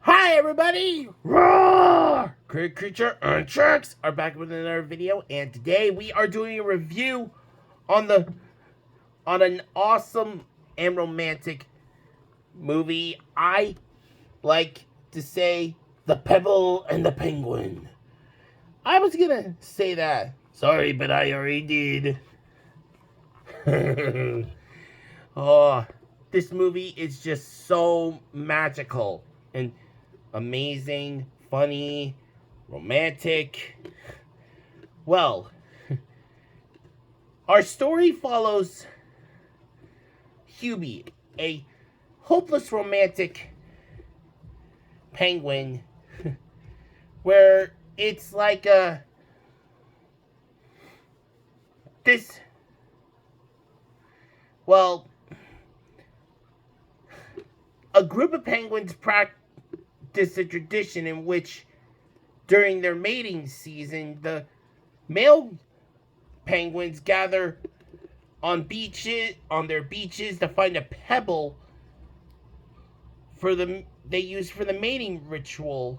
Hi everybody! Roar! Great Creature and Sharks are back with another video, and today we are doing a review on an awesome and romantic movie. I like to say The Pebble and the Penguin. I was gonna say that. Sorry, but I already did. Oh, this movie is just so magical and amazing, funny, romantic. Well, our story follows Hubie, a hopeless romantic penguin, where it's like this, well, a group of penguins practice a tradition in which, during their mating season, the male penguins gather on their beaches to find a pebble they use for the mating ritual,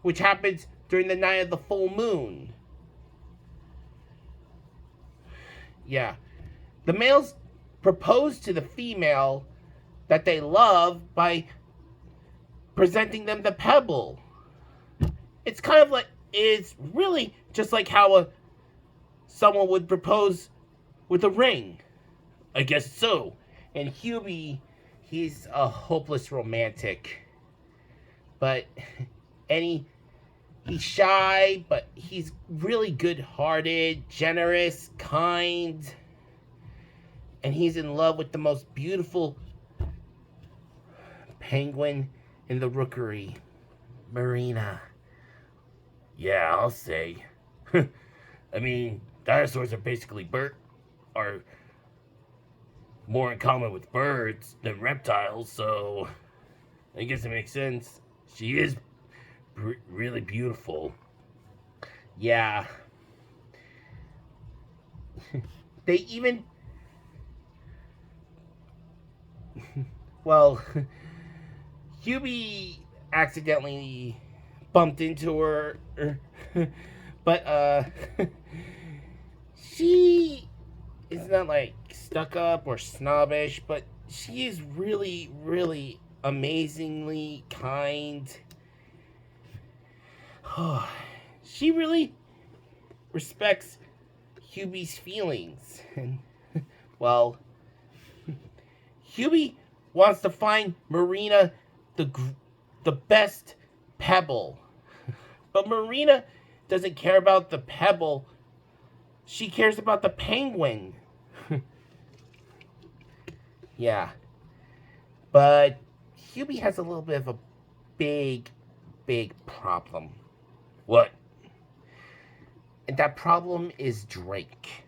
which happens during the night of the full moon. Yeah. The males propose to the female that they love by presenting them the pebble. It's kind of like, it's really just like how someone would propose with a ring. I guess so. And Hubie, he's a hopeless romantic. But, he's shy, but he's really good-hearted, generous, kind. And he's in love with the most beautiful penguin in the Rookery, Marina. Yeah, I'll say. I mean, dinosaurs are basically are more in common with birds than reptiles, so I guess it makes sense. She is really beautiful. Yeah. They even... Well, Hubie accidentally bumped into her, but she is not like stuck up or snobbish, but she is really, really amazingly kind. She really respects Hubie's feelings, and well, Hubie wants to find Marina the best pebble. But Marina doesn't care about the pebble. She cares about the penguin. Yeah. But Hubie has a little bit of a big problem. What? And that problem is Drake.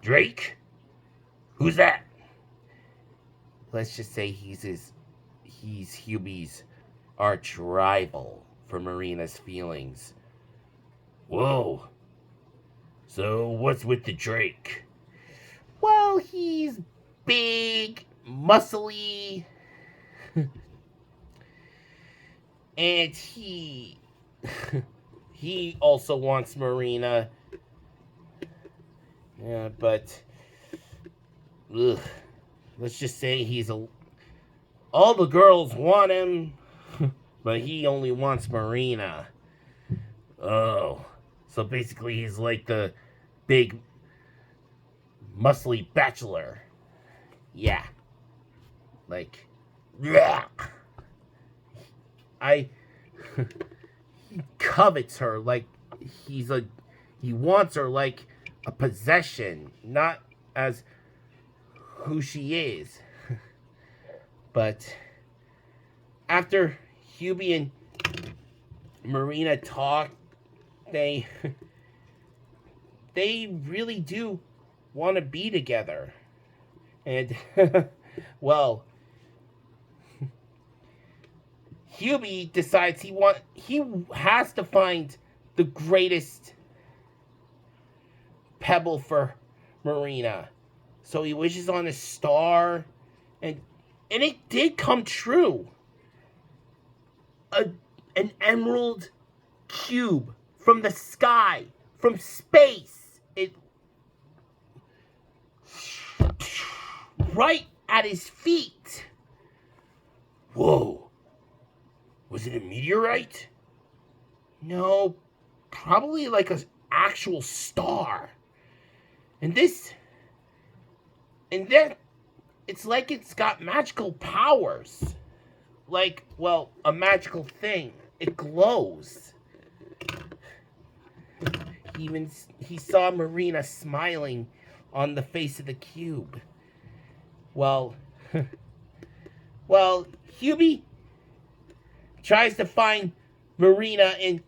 Drake? Who's that? Let's just say he's Hubie's arch rival for Marina's feelings. Whoa. So what's with the Drake? Well, he's big, muscly, and he also wants Marina. Yeah, but let's just say all the girls want him, but he only wants Marina. Oh, so basically he's like the big, muscly bachelor. Yeah. Like, yeah. He covets her like he wants her like a possession, not as who she is. But after Hubie and Marina talk, they really do want to be together. And well, Hubie decides he has to find the greatest pebble for Marina. So he wishes on a star, and it did come true. an emerald cube from the sky, from space. It right at his feet. Whoa. Was it a meteorite? No, probably like an actual star. And then it's like it's got magical powers. Like, well, a magical thing. It glows. He saw Marina smiling on the face of the cube. Well, Hubie tries to find Marina in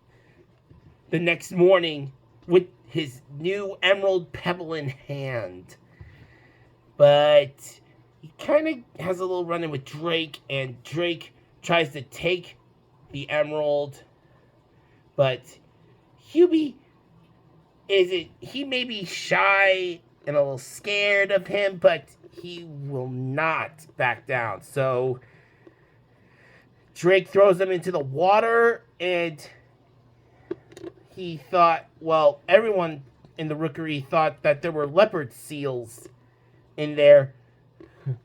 the next morning with his new emerald pebble in hand. But he kind of has a little run-in with Drake, and Drake tries to take the emerald. But Hubie he may be shy and a little scared of him, but he will not back down. So Drake throws him into the water, and he thought, well, everyone in the Rookery thought that there were leopard seals in there.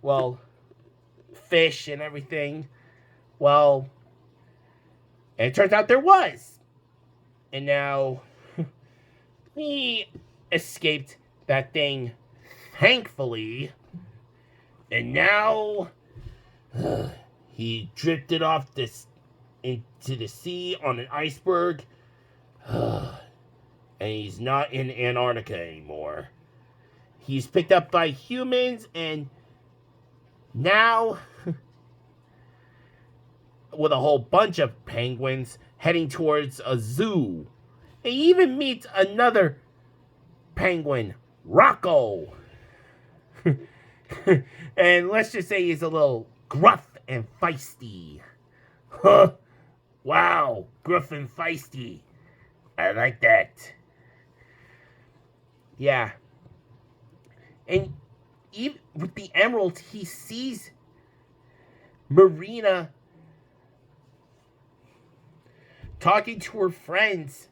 Well, fish and everything. Well, and it turns out there was. And now he escaped that thing, thankfully. And now he drifted off into the sea on an iceberg. And he's not in Antarctica anymore. He's picked up by humans, and now with a whole bunch of penguins heading towards a zoo. And he even meets another penguin, Rocko. And let's just say he's a little gruff and feisty. Huh? Wow, gruff and feisty. I like that. Yeah. And even with the emerald, he sees Marina talking to her friends,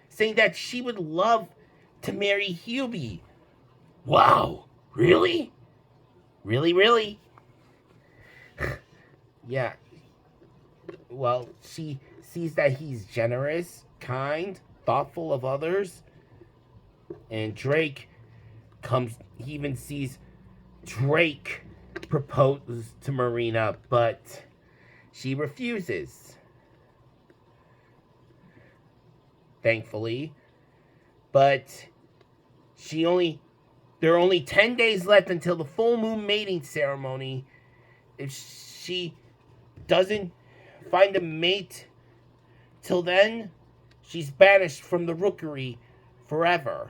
saying that she would love to marry Hubie. Wow, really? Really? Yeah. Well, she sees that he's generous, kind, thoughtful of others. And Drake he even sees Drake propose to Marina, but she refuses. Thankfully. But there are only 10 days left until the full moon mating ceremony. If she doesn't find a mate till then, she's banished from the Rookery forever.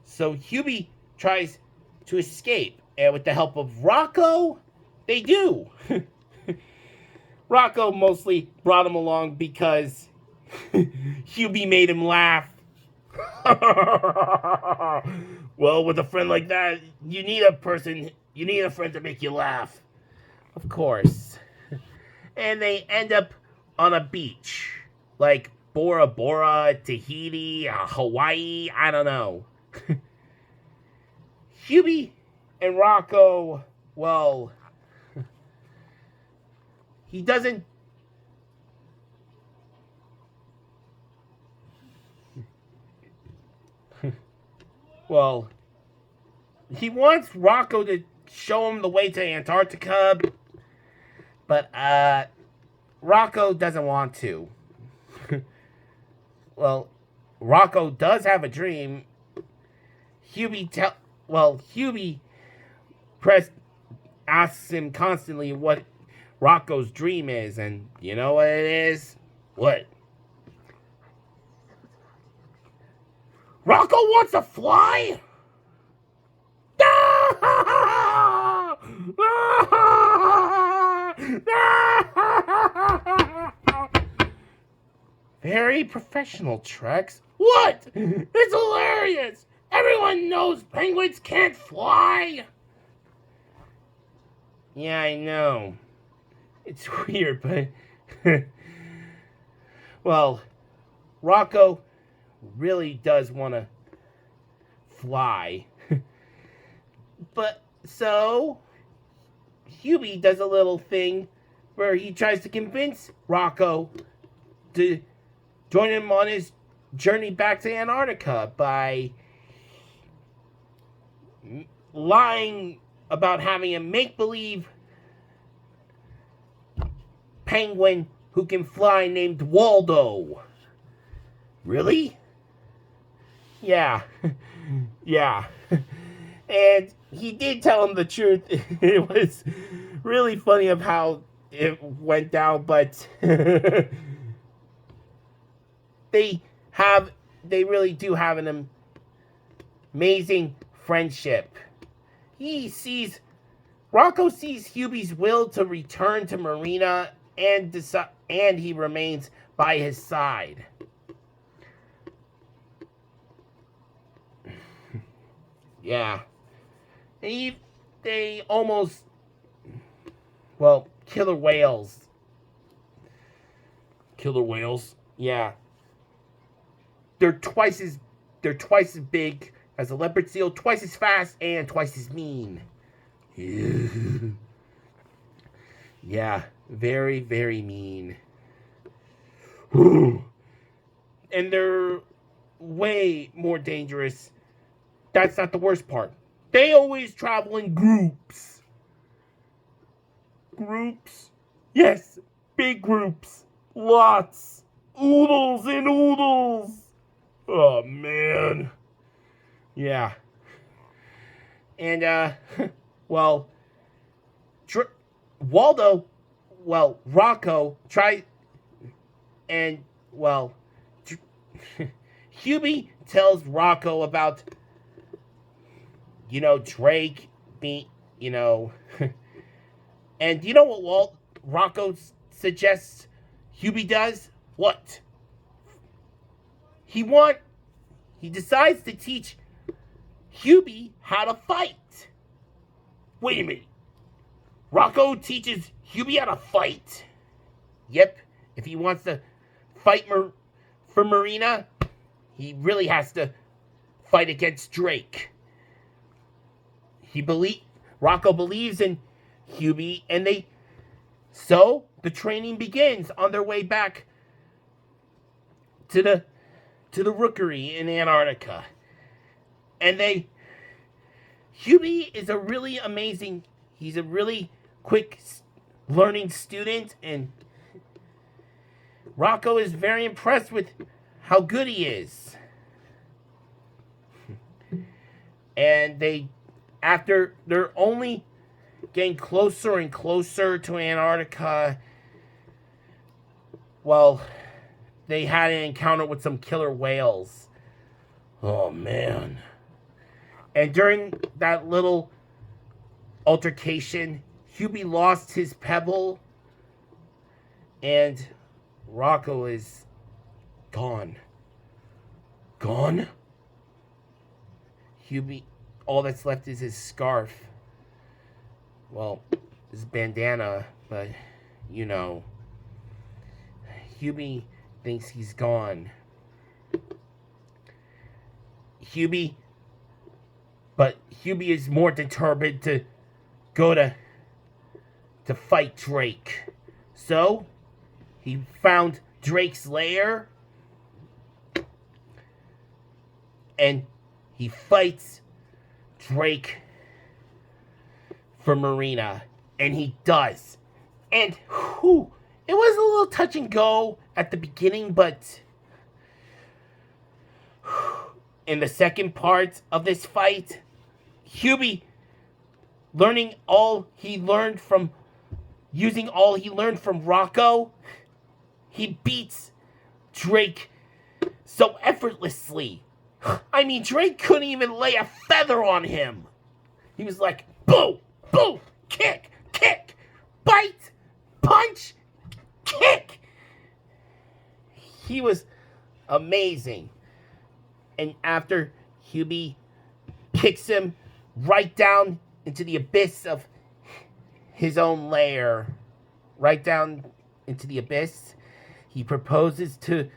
So Hubie tries to escape, and with the help of Rocko, they do. Rocko mostly brought him along because Hubie made him laugh. Well, with a friend like that, you need a friend to make you laugh. Of course. And they end up on a beach, like Bora Bora, Tahiti, Hawaii, I don't know. Hubie and Rocko, well, he doesn't. Well, he wants Rocko to show him the way to Antarctica, but Rocko doesn't want to. Well, Rocko does have a dream. Hubie asks him constantly what Rocko's dream is, and you know what it is? What? Rocko wants to fly? Very professional, Trex. What? It's hilarious! Everyone knows penguins can't fly! Yeah, I know. It's weird, but well, Rocko really does want to fly. But so Hubie does a little thing where he tries to convince Rocko to join him on his journey back to Antarctica by lying about having a make-believe penguin who can fly named Waldo. Really? Yeah. Yeah. And he did tell him the truth. It was really funny of how it went down, but they really do have an amazing friendship. Rocko sees Hubie's will to return to Marina and he remains by his side. Yeah. They almost, well, killer whales. Killer whales? Yeah. They're twice as big as a leopard seal, twice as fast, and twice as mean. Yeah, very, very mean. And they're way more dangerous. That's not the worst part. They always travel in groups. Groups? Yes, big groups. Lots. Oodles and oodles. Oh, man. Yeah. And, well, Rocko tried, and, well, Hubie tells Rocko about, Drake being, and you know what Rocko suggests Hubie does? What? He decides to teach Hubie how to fight. Wait a minute. Rocko teaches Hubie how to fight? Yep. If he wants to fight for Marina, he really has to fight against Drake. Rocko believes in Hubie, and so the training begins on their way back to the Rookery in Antarctica. And Hubie is he's a really quick learning student, and Rocko is very impressed with how good he is. And after they're only getting closer and closer to Antarctica, well, they had an encounter with some killer whales. Oh, man. And during that little altercation, Hubie lost his Pebble, and Rocko is gone. Gone? Hubie, all that's left is his scarf. Well, his bandana, but, Hubie thinks he's gone. Hubie is more determined to go to fight Drake. So, he found Drake's lair, and he fights Drake for Marina, and he does. And it was a little touch and go at the beginning, but in the second part of this fight, Hubie, using all he learned from Rocko, he beats Drake so effortlessly. I mean, Drake couldn't even lay a feather on him. He was like, boo, boo, kick, bite, punch, kick. He was amazing. And after Hubie kicks him right down into the abyss of his own lair, right down into the abyss. He proposes to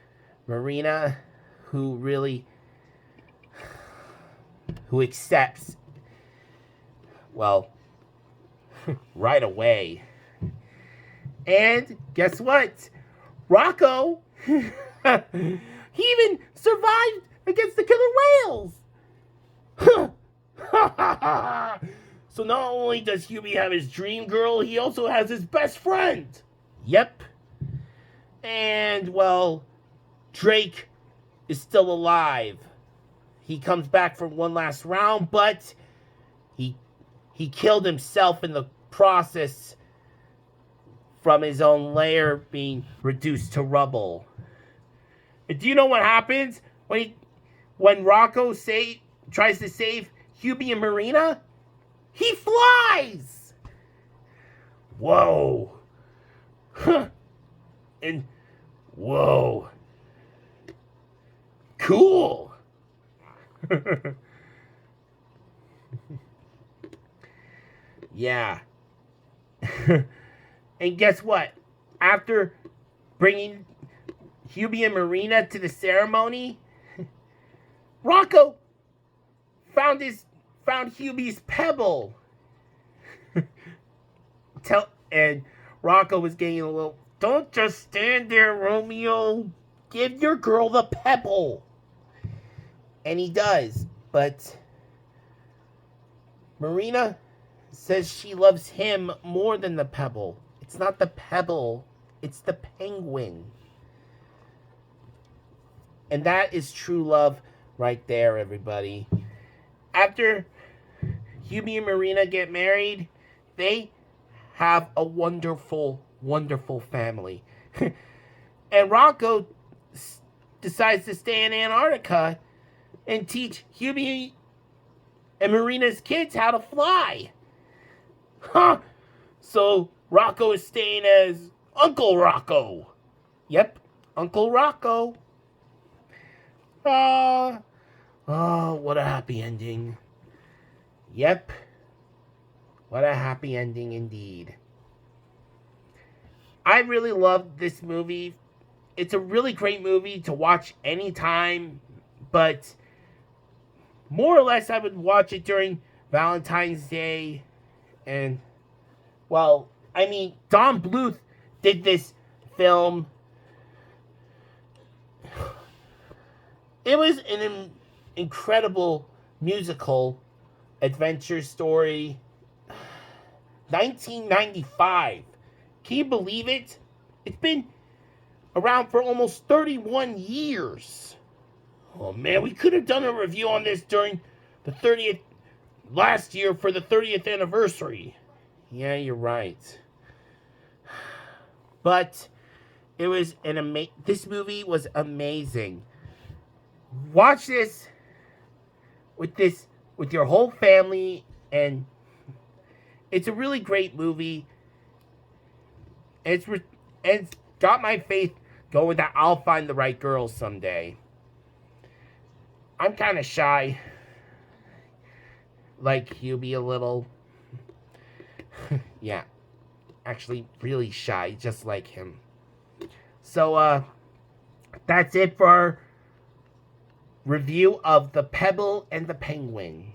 Marina, who accepts, well, right away. And guess what? Rocko, he even survived against the killer whales. So not only does Hubie have his dream girl, he also has his best friend. Yep. And, well, Drake is still alive. He comes back for one last round, but he killed himself in the process from his own lair being reduced to rubble. And do you know what happens when Rocko tries to save Hubie and Marina? He flies! Whoa. And whoa. Cool. Yeah. And guess what? After bringing Hubie and Marina to the ceremony, Rocko found Hubie's Pebble. And Rocko was getting a little, don't just stand there, Romeo. Give your girl the Pebble. And he does. But Marina says she loves him more than the Pebble. It's not the Pebble. It's the penguin. And that is true love right there, everybody. After Hubie and Marina get married, they have a wonderful, wonderful family. And Rocko decides to stay in Antarctica and teach Hubie and Marina's kids how to fly. Huh? So Rocko is staying as Uncle Rocko. Yep, Uncle Rocko. Oh, what a happy ending. Yep. What a happy ending indeed. I really love this movie. It's a really great movie to watch anytime, but more or less I would watch it during Valentine's Day. And, well, I mean, Don Bluth did this film. It was an incredible musical adventure story. 1995. Can you believe it? It's been around for almost 31 years. Oh man, we could have done a review on this during the 30th, last year for the 30th anniversary. Yeah, you're right. But it was this movie was amazing. Watch this with your whole family, and it's a really great movie. It's got my faith going that I'll find the right girl someday. I'm kind of shy, like Hubie a little. Yeah, actually really shy, just like him. So, that's it for our review of The Pebble and the Penguin.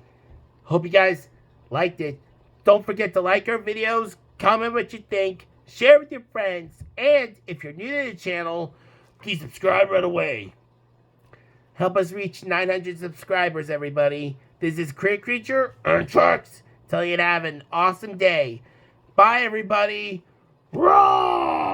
Hope you guys liked it. Don't forget to like our videos, comment what you think, share with your friends, and if you're new to the channel, please subscribe right away. Help us reach 900 subscribers, everybody. This is Crit Creature and Trucks. Tell you to have an awesome day. Bye, everybody. Roar!